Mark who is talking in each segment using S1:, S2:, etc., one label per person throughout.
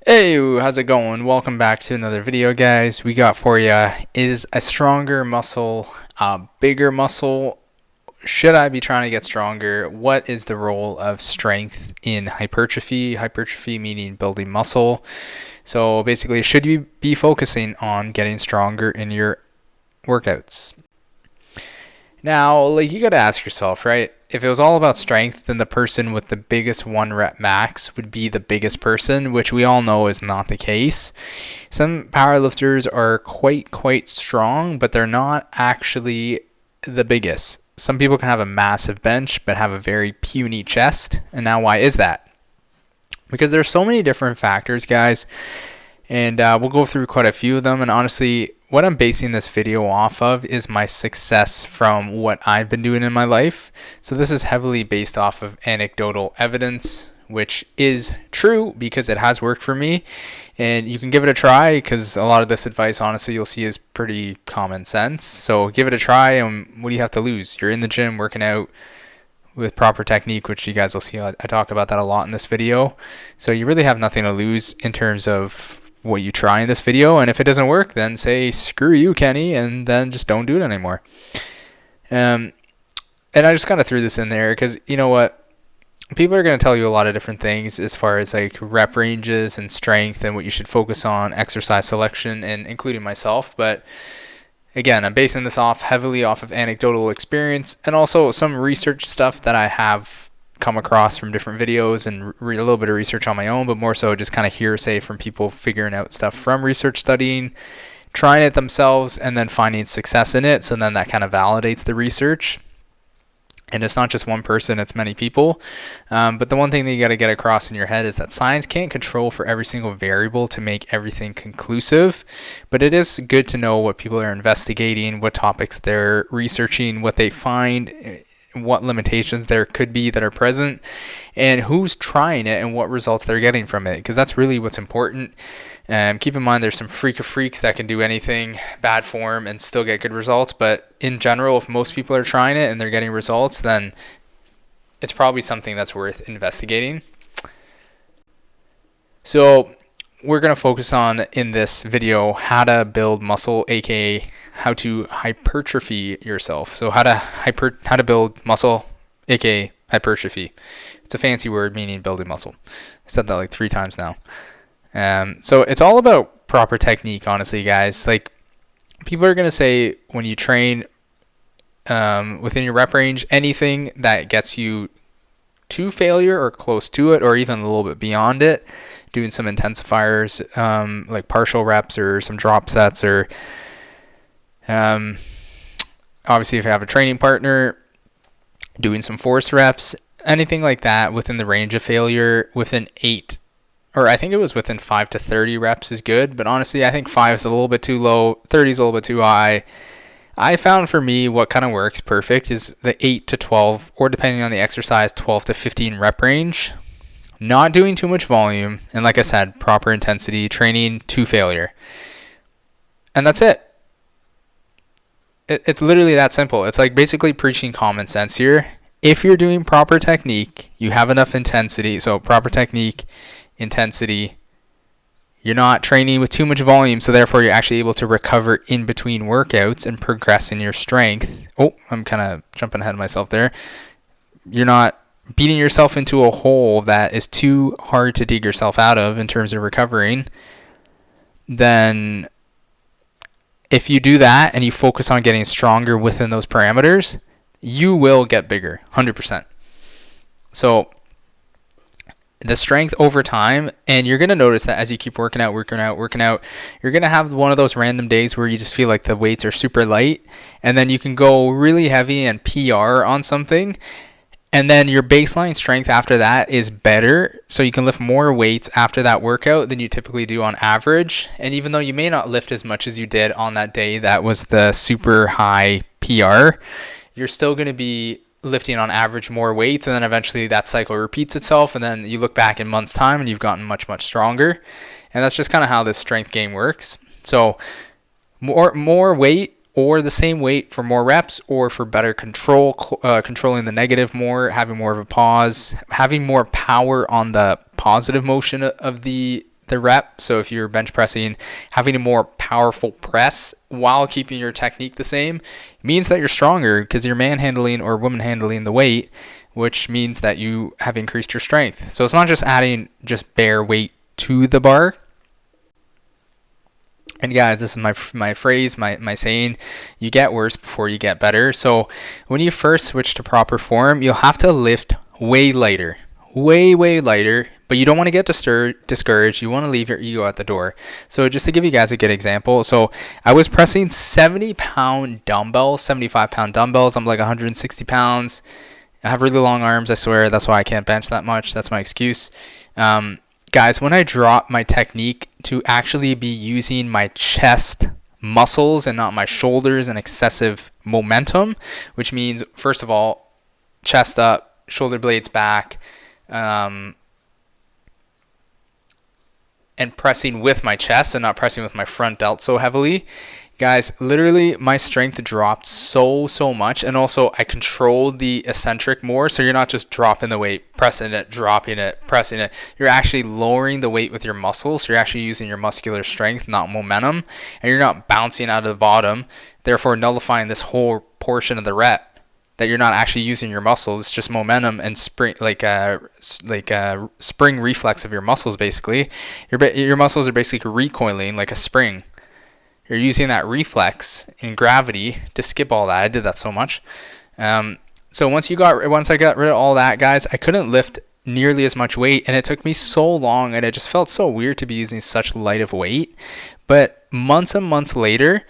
S1: Hey, how's it going? Welcome back to another video, guys. We got for you, is a stronger muscle a bigger muscle? Should I be trying to get stronger? What is the role of strength in hypertrophy? Hypertrophy meaning building muscle. So basically, should you be focusing on getting stronger in your workouts? Now, like, you got to ask yourself, right? If it was all about strength, then the person with the biggest 1 rep max would be the biggest person, which we all know is not the case. Some powerlifters are quite strong, but they're not actually the biggest. Some people can have a massive bench, but have a very puny chest. And now, why is that? Because there's so many different factors, guys. And we'll go through quite a few of them. And honestly, what I'm basing this video off of is my success from what I've been doing in my life. So this is heavily based off of anecdotal evidence, which is true because it has worked for me. And you can give it a try because a lot of this advice, honestly, you'll see is pretty common sense. So give it a try, and what do you have to lose? You're in the gym working out with proper technique, which you guys will see. I talk about that a lot in this video. So you really have nothing to lose in terms of what you try in this video. And if it doesn't work, then say screw you, Kenny, and then just don't do it anymore. And I just kind of threw this in there because, you know what, people are going to tell you a lot of different things as far as like rep ranges and strength and what you should focus on, exercise selection, and including myself. But again, I'm basing this heavily off of anecdotal experience and also some research stuff that I have come across from different videos and a little bit of research on my own, but more so just kind of hearsay from people figuring out stuff from research studying, trying it themselves, and then finding success in it. So then that kind of validates the research. And it's not just one person, it's many people. But the one thing that you got to get across in your head is that science can't control for every single variable to make everything conclusive. But it is good to know what people are investigating, what topics they're researching, what they find, what limitations there could be that are present, and who's trying it and what results they're getting from it, because that's really what's important. Keep in mind there's some freak of freaks that can do anything, bad form, and still get good results. But in general, if most people are trying it and they're getting results, then it's probably something that's worth investigating. So we're going to focus on in this video how to build muscle, aka how to hypertrophy yourself. So how to build muscle, aka hypertrophy. It's a fancy word meaning building muscle. I said that like 3 times now. So it's all about proper technique, honestly, guys. Like, people are going to say when you train within your rep range, anything that gets you to failure or close to it or even a little bit beyond it, doing some intensifiers like partial reps or some drop sets, or obviously if you have a training partner, doing some force reps, anything like that within the range of failure within 8, or I think it was within 5 to 30 reps is good. But honestly, I think 5 is a little bit too low, 30 is a little bit too high. I found for me what kind of works perfect is the 8 to 12, or depending on the exercise, 12 to 15 rep range. Not doing too much volume, and like I said, proper intensity, training to failure. And that's it. It's literally that simple. It's like basically preaching common sense here. If you're doing proper technique, you have enough intensity, so proper technique, intensity, you're not training with too much volume, so therefore you're actually able to recover in between workouts and progress in your strength. Oh, I'm kind of jumping ahead of myself there. You're not beating yourself into a hole that is too hard to dig yourself out of in terms of recovering. Then if you do that and you focus on getting stronger within those parameters, you will get bigger, 100%. So the strength over time, and you're going to notice that as you keep working out, you're going to have one of those random days where you just feel like the weights are super light, and then you can go really heavy and PR on something, and then your baseline strength after that is better, so you can lift more weights after that workout than you typically do on average. And even though you may not lift as much as you did on that day that was the super high PR, you're still going to be lifting on average more weights, and then eventually that cycle repeats itself, and then you look back in months time and you've gotten much stronger. And that's just kind of how this strength game works. So more weight, or the same weight for more reps, or for better control, controlling the negative more, having more of a pause, having more power on the positive motion of the the rep. So if you're bench pressing, having a more powerful press while keeping your technique the same means that you're stronger because you're manhandling or woman handling the weight, which means that you have increased your strength. So it's not just adding just bare weight to the bar. And guys, this is my phrase, my saying, you get worse before you get better. So when you first switch to proper form, you'll have to lift way lighter, way lighter, but you don't want to get discouraged. You want to leave your ego at the door. So just to give you guys a good example, so I was pressing 70-pound dumbbells, 75-pound dumbbells. I'm like 160 pounds. I have really long arms, I swear. That's why I can't bench that much. That's my excuse. Guys, when I drop my technique to actually be using my chest muscles and not my shoulders and excessive momentum, which means, first of all, chest up, shoulder blades back, and pressing with my chest and not pressing with my front delt so heavily. Guys, literally my strength dropped so much, and also I controlled the eccentric more, so you're not just dropping the weight, pressing it, dropping it, pressing it. You're actually lowering the weight with your muscles. So you're actually using your muscular strength, not momentum, and you're not bouncing out of the bottom, therefore nullifying this whole portion of the rep that you're not actually using your muscles. It's just momentum and spring, like a spring reflex of your muscles. Basically, your muscles are basically recoiling like a spring. You're using that reflex in gravity to skip all that. I did that so much. So once I got rid of all that, guys, I couldn't lift nearly as much weight, and it took me so long, and it just felt so weird to be using such light of weight. But months and months later,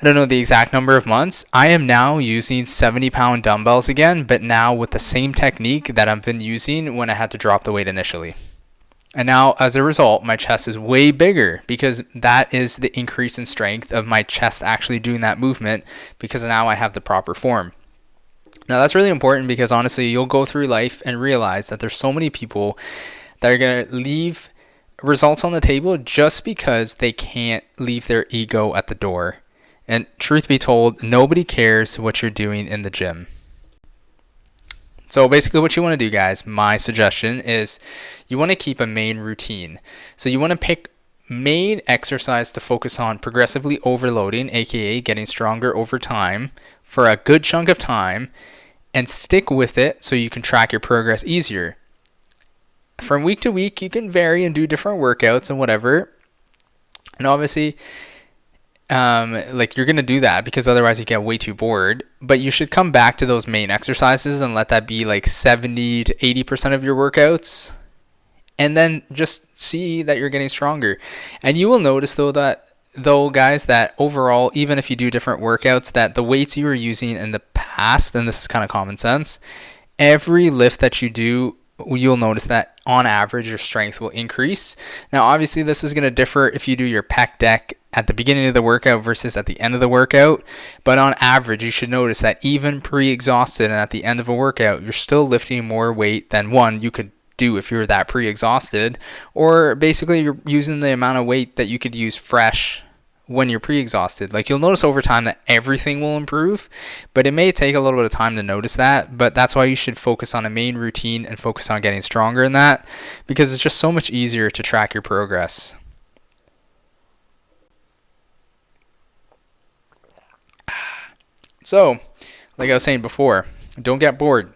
S1: I don't know the exact number of months, I am now using 70-pound dumbbells again, but now with the same technique that I've been using when I had to drop the weight initially. And now, as a result, my chest is way bigger because that is the increase in strength of my chest actually doing that movement, because now I have the proper form. Now, that's really important because, honestly, you'll go through life and realize that there's so many people that are going to leave results on the table just because they can't leave their ego at the door. And truth be told, nobody cares what you're doing in the gym. So basically what you want to do, guys, my suggestion is you want to keep a main routine. So you want to pick main exercise to focus on progressively overloading, aka getting stronger over time for a good chunk of time, and stick with it so you can track your progress easier. From week to week, you can vary and do different workouts and whatever. And obviously, like you're going to do that because otherwise you get way too bored, but you should come back to those main exercises and let that be like 70 to 80% of your workouts, and then just see that you're getting stronger. And you will notice though, guys, that overall, even if you do different workouts, that the weights you were using in the past, and this is kind of common sense, every lift that you do, you'll notice that on average your strength will increase. Now obviously this is going to differ if you do your pec deck at the beginning of the workout versus at the end of the workout, but on average you should notice that even pre-exhausted and at the end of a workout, you're still lifting more weight than one you could do if you were that pre-exhausted, or basically you're using the amount of weight that you could use fresh when you're pre-exhausted. Like, you'll notice over time that everything will improve, but it may take a little bit of time to notice that. But that's why you should focus on a main routine and focus on getting stronger in that, because it's just so much easier to track your progress. So, like I was saying before, don't get bored.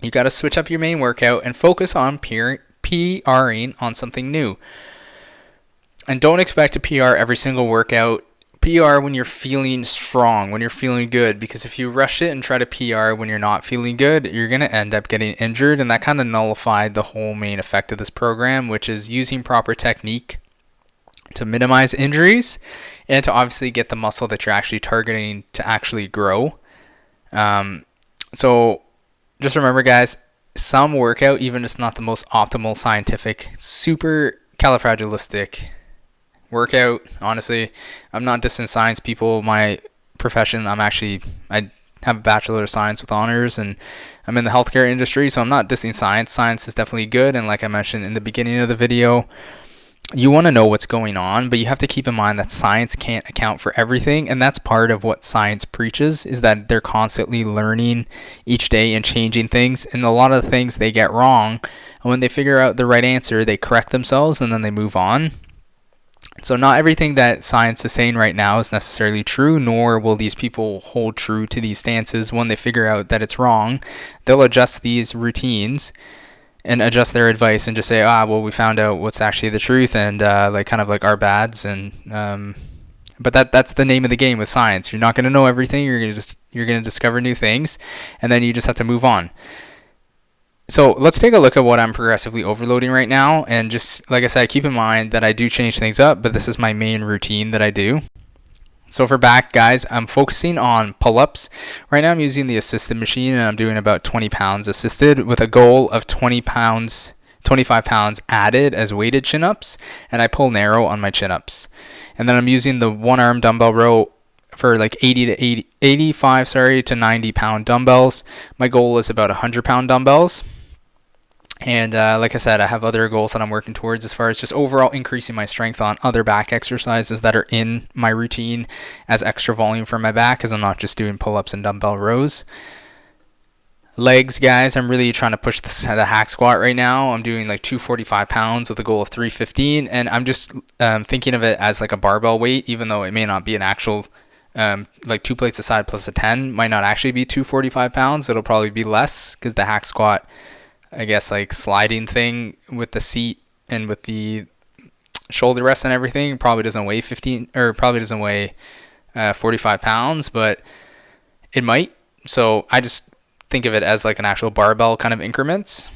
S1: You got to switch up your main workout and focus on PRing on something new. And don't expect to PR every single workout. PR when you're feeling strong, when you're feeling good, because if you rush it and try to PR when you're not feeling good, you're going to end up getting injured, and that kind of nullified the whole main effect of this program, which is using proper technique to minimize injuries and to obviously get the muscle that you're actually targeting to actually grow. So just remember, guys, some workout, even if it's not the most optimal scientific, super califragilistic workout. Honestly, I'm not dissing science people. My profession, I have a Bachelor of Science with honors, and I'm in the healthcare industry, so I'm not dissing science. Science is definitely good, and like I mentioned in the beginning of the video, you want to know what's going on, but you have to keep in mind that science can't account for everything, and that's part of what science preaches, is that they're constantly learning each day and changing things, and a lot of the things they get wrong, and when they figure out the right answer, they correct themselves and then they move on. So not everything that science is saying right now is necessarily true, nor will these people hold true to these stances when they figure out that it's wrong. They'll adjust these routines and adjust their advice and just say, well, we found out what's actually the truth, and like kind of like our bads. And but that's the name of the game with science. You're not going to know everything. You're going to discover new things, and then you just have to move on. So let's take a look at what I'm progressively overloading right now. And just like I said, keep in mind that I do change things up, but this is my main routine that I do. So for back, guys, I'm focusing on pull-ups. Right now I'm using the assisted machine, and I'm doing about 20 pounds assisted with a goal of 25 pounds added as weighted chin-ups, and I pull narrow on my chin-ups. And then I'm using the one-arm dumbbell row for like 85 to 90 pound dumbbells. My goal is about 100 pound dumbbells. And like I said, I have other goals that I'm working towards as far as just overall increasing my strength on other back exercises that are in my routine as extra volume for my back, because I'm not just doing pull-ups and dumbbell rows. Legs, guys, I'm really trying to push the hack squat right now. I'm doing like 245 pounds with a goal of 315, and I'm just thinking of it as like a barbell weight, even though it may not be an actual like 2 plates aside plus a 10 might not actually be 245 pounds. It'll probably be less, because the hack squat, I guess, like sliding thing with the seat and with the shoulder rest and everything probably doesn't weigh 45 pounds, but it might. So I just think of it as like an actual barbell kind of increments.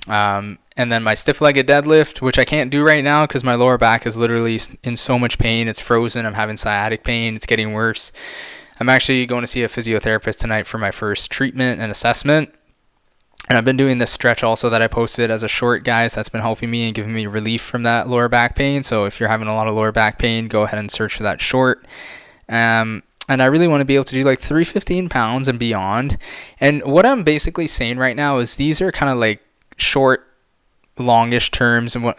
S1: And then my stiff-legged deadlift, which I can't do right now because my lower back is literally in so much pain. It's frozen. I'm having sciatic pain. It's getting worse. I'm actually going to see a physiotherapist tonight for my first treatment and assessment. And I've been doing this stretch also that I posted as a short, guys. That's been helping me and giving me relief from that lower back pain. So if you're having a lot of lower back pain, go ahead and search for that short. And I really want to be able to do like 315 pounds and beyond. And what I'm basically saying right now is these are kind of like short, longish terms, and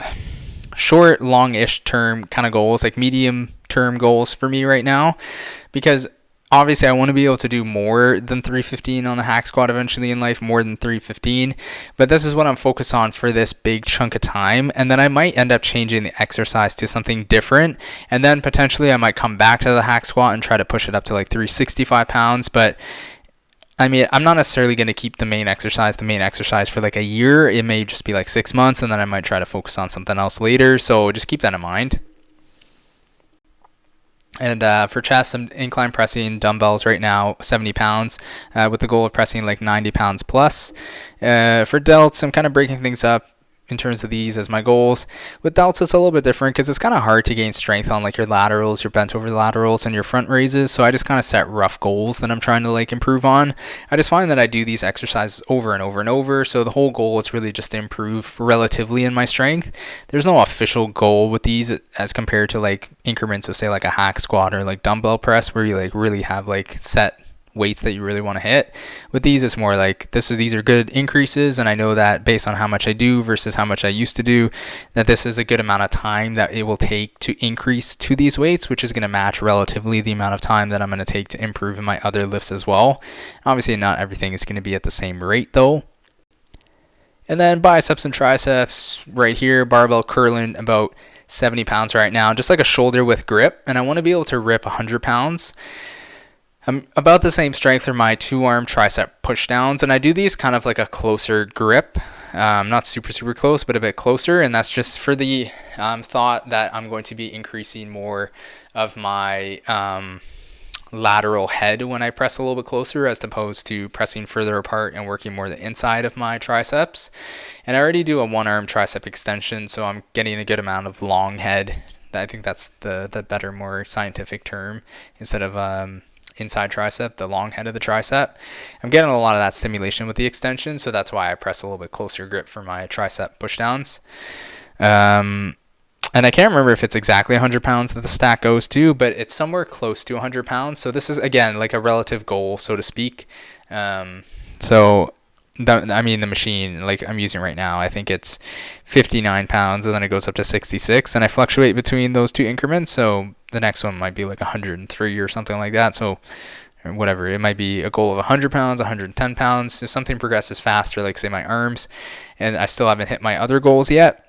S1: short, longish term kind of goals, like medium term goals for me right now, because obviously I want to be able to do more than 315 on the hack squat eventually in life, more than 315, but this is what I'm focused on for this big chunk of time. And then I might end up changing the exercise to something different, and then potentially I might come back to the hack squat and try to push it up to like 365 pounds. But I mean, I'm not necessarily going to keep the main exercise for like a year. It may just be like 6 months, and then I might try to focus on something else later. So just keep that in mind. And for chest, I'm incline pressing dumbbells right now, 70 pounds, with the goal of pressing like 90 pounds plus. For delts, I'm kind of breaking things up in terms of these as my goals. With delts, it's a little bit different because it's kind of hard to gain strength on like your laterals, your bent over laterals, and your front raises. So I just kind of set rough goals that I'm trying to like improve on. I just find that I do these exercises over and over and over. So the whole goal is really just to improve relatively in my strength. There's no official goal with these as compared to like increments of say like a hack squat or like dumbbell press, where you like really have like set weights that you really want to hit. With these, it's more like these are good increases, and I know that based on how much I do versus how much I used to do, that this is a good amount of time that it will take to increase to these weights, which is going to match relatively the amount of time that I'm going to take to improve in my other lifts as well. Obviously not everything is going to be at the same rate though. And then biceps and triceps right here, barbell curling about 70 pounds right now, just like a shoulder width grip, and I want to be able to rip 100 pounds. I'm about the same strength for my 2-arm tricep pushdowns, and I do these kind of like a closer grip, not super close, but a bit closer, and that's just for the thought that I'm going to be increasing more of my lateral head when I press a little bit closer, as opposed to pressing further apart and working more the inside of my triceps. And I already do a 1-arm tricep extension, so I'm getting a good amount of long head. I think that's the better, more scientific term, instead of inside tricep, the long head of the tricep. I'm getting a lot of that stimulation with the extension, so that's why I press a little bit closer grip for my tricep pushdowns. And I can't remember if it's exactly 100 pounds that the stack goes to, but it's somewhere close to 100 pounds. So this is, again, like a relative goal, so to speak. So the machine like I'm using right now, I think it's 59 pounds, and then it goes up to 66, and I fluctuate between those two increments. So the next one might be like 103 or something like that. So or whatever, it might be a goal of 100 pounds, 110 pounds. If something progresses faster, like say my arms, and I still haven't hit my other goals yet,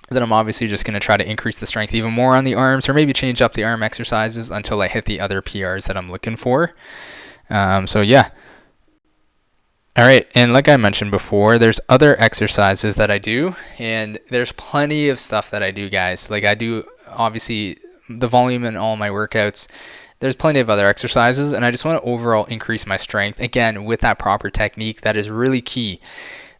S1: then I'm obviously just going to try to increase the strength even more on the arms, or maybe change up the arm exercises until I hit the other PRs that I'm looking for. So yeah. All right, and like I mentioned before, there's other exercises that I do, and there's plenty of stuff that I do, guys. Like I do, obviously, the volume in all my workouts. There's plenty of other exercises, and I just want to overall increase my strength, again, with that proper technique. That is really key.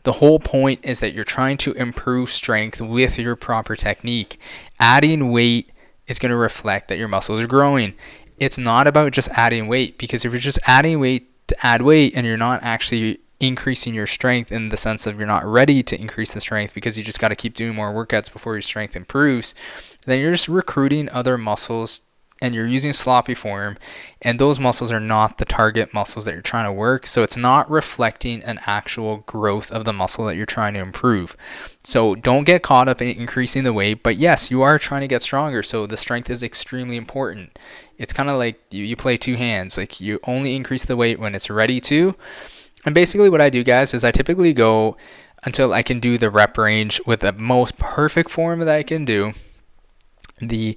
S1: The whole point is that you're trying to improve strength with your proper technique. Adding weight is going to reflect that your muscles are growing. It's not about just adding weight, because if you're just adding weight to add weight and you're not actually increasing your strength, in the sense of you're not ready to increase the strength because you just got to keep doing more workouts before your strength improves, then you're just recruiting other muscles and you're using sloppy form, and those muscles are not the target muscles that you're trying to work. So it's not reflecting an actual growth of the muscle that you're trying to improve. So don't get caught up in increasing the weight, but yes, you are trying to get stronger, so the strength is extremely important. It's kind of like you play two hands. Like you only increase the weight when it's ready to. And basically what I do, guys, is I typically go until I can do the rep range with the most perfect form that I can do. The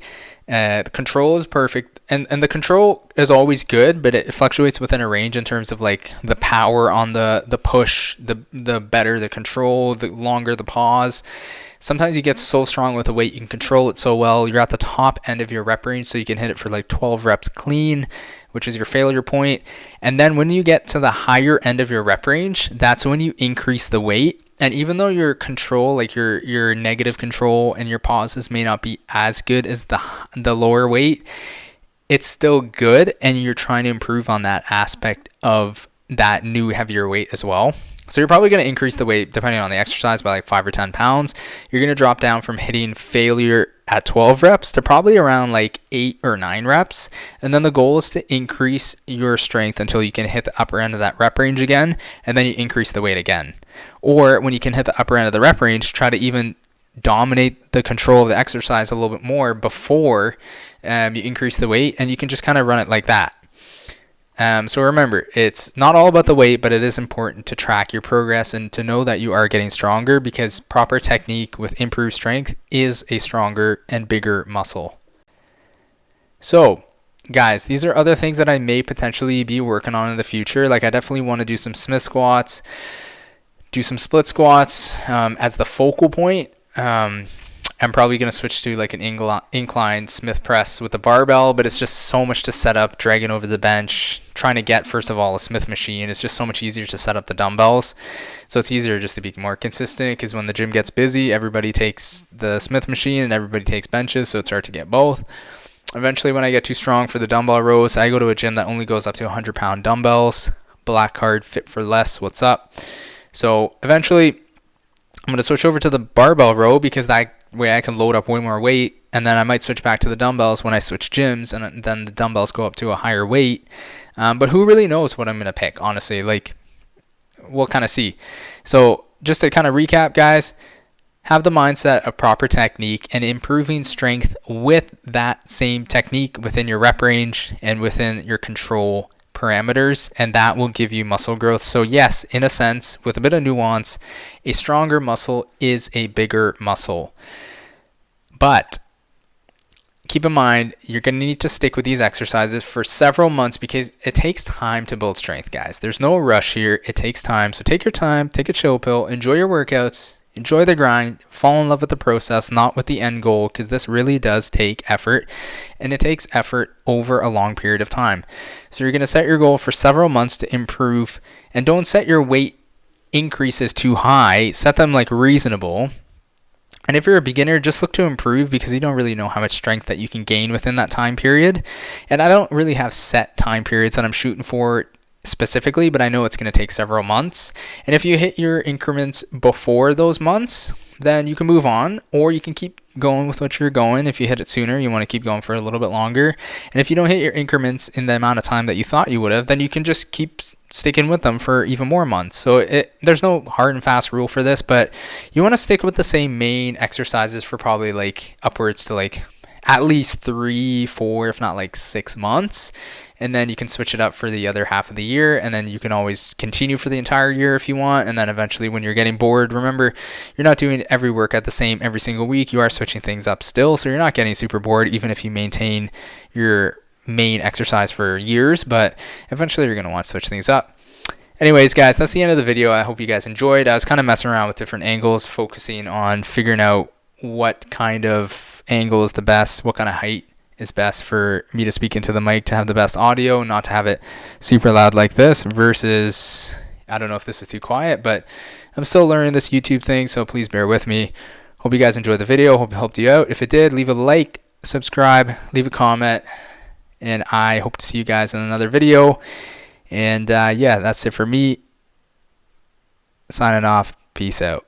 S1: control is perfect, and the control is always good, but it fluctuates within a range in terms of like the power on the push, the better the control, the longer the pause. Sometimes you get so strong with the weight, you can control it so well, you're at the top end of your rep range, so you can hit it for like 12 reps clean, which is your failure point. And then when you get to the higher end of your rep range, that's when you increase the weight. And even though your control, like your negative control and your pauses may not be as good as the lower weight, it's still good, and you're trying to improve on that aspect of that new heavier weight as well. So you're probably going to increase the weight depending on the exercise by like 5 or 10 pounds. You're going to drop down from hitting failure at 12 reps to probably around like 8 or 9 reps. And then the goal is to increase your strength until you can hit the upper end of that rep range again, and then you increase the weight again. Or when you can hit the upper end of the rep range, try to even dominate the control of the exercise a little bit more before you increase the weight, and you can just kind of run it like that. So remember, it's not all about the weight, but it is important to track your progress and to know that you are getting stronger, because proper technique with improved strength is a stronger and bigger muscle. So guys, these are other things that I may potentially be working on in the future. Like I definitely want to do some Smith squats, do some split squats as the focal point. I'm probably going to switch to like an incline Smith press with the barbell, but it's just so much to set up, dragging over the bench, trying to get, first of all, a Smith machine. It's just so much easier to set up the dumbbells. So it's easier just to be more consistent, because when the gym gets busy, everybody takes the Smith machine and everybody takes benches, so it's hard to get both. Eventually, when I get too strong for the dumbbell rows, I go to a gym that only goes up to 100-pound dumbbells. Black card, fit for less, what's up? So eventually, I'm going to switch over to the barbell row, because that way I can load up way more weight, and then I might switch back to the dumbbells when I switch gyms, and then the dumbbells go up to a higher weight. But who really knows what I'm going to pick, honestly? Like, we'll kind of see. So just to kind of recap, guys, have the mindset of proper technique and improving strength with that same technique within your rep range and within your control parameters, and that will give you muscle growth. So yes, in a sense, with a bit of nuance, a stronger muscle is a bigger muscle. But keep in mind, you're going to need to stick with these exercises for several months, because it takes time to build strength, guys. There's no rush here. It takes time. So take your time, take a chill pill, enjoy your workouts, enjoy the grind, fall in love with the process, not with the end goal, because this really does take effort, and it takes effort over a long period of time. So you're going to set your goal for several months to improve, and don't set your weight increases too high. Set them like reasonable. And if you're a beginner, just look to improve, because you don't really know how much strength that you can gain within that time period. And I don't really have set time periods that I'm shooting for specifically, but I know it's going to take several months. And if you hit your increments before those months, then you can move on, or you can keep going with what you're going. If you hit it sooner, you want to keep going for a little bit longer. And if you don't hit your increments in the amount of time that you thought you would have, then you can just keep sticking with them for even more months. So there's no hard and fast rule for this, but you want to stick with the same main exercises for probably like upwards to like at least 3, 4, if not like 6 months. And then you can switch it up for the other half of the year, and then you can always continue for the entire year if you want. And then eventually when you're getting bored, remember, you're not doing every workout the same every single week. You are switching things up still, so you're not getting super bored even if you maintain your main exercise for years, but eventually you're going to want to switch things up. Anyways, guys, that's the end of the video. I hope you guys enjoyed. I was kind of messing around with different angles, focusing on figuring out what kind of angle is the best, what kind of height is best for me to speak into the mic to have the best audio, not to have it super loud like this versus, I don't know if this is too quiet, but I'm still learning this YouTube thing, so please bear with me. Hope you guys enjoyed the video. Hope it helped you out. If it did, leave a like, subscribe, leave a comment, and I hope to see you guys in another video. And yeah, that's it for me. Signing off. Peace out.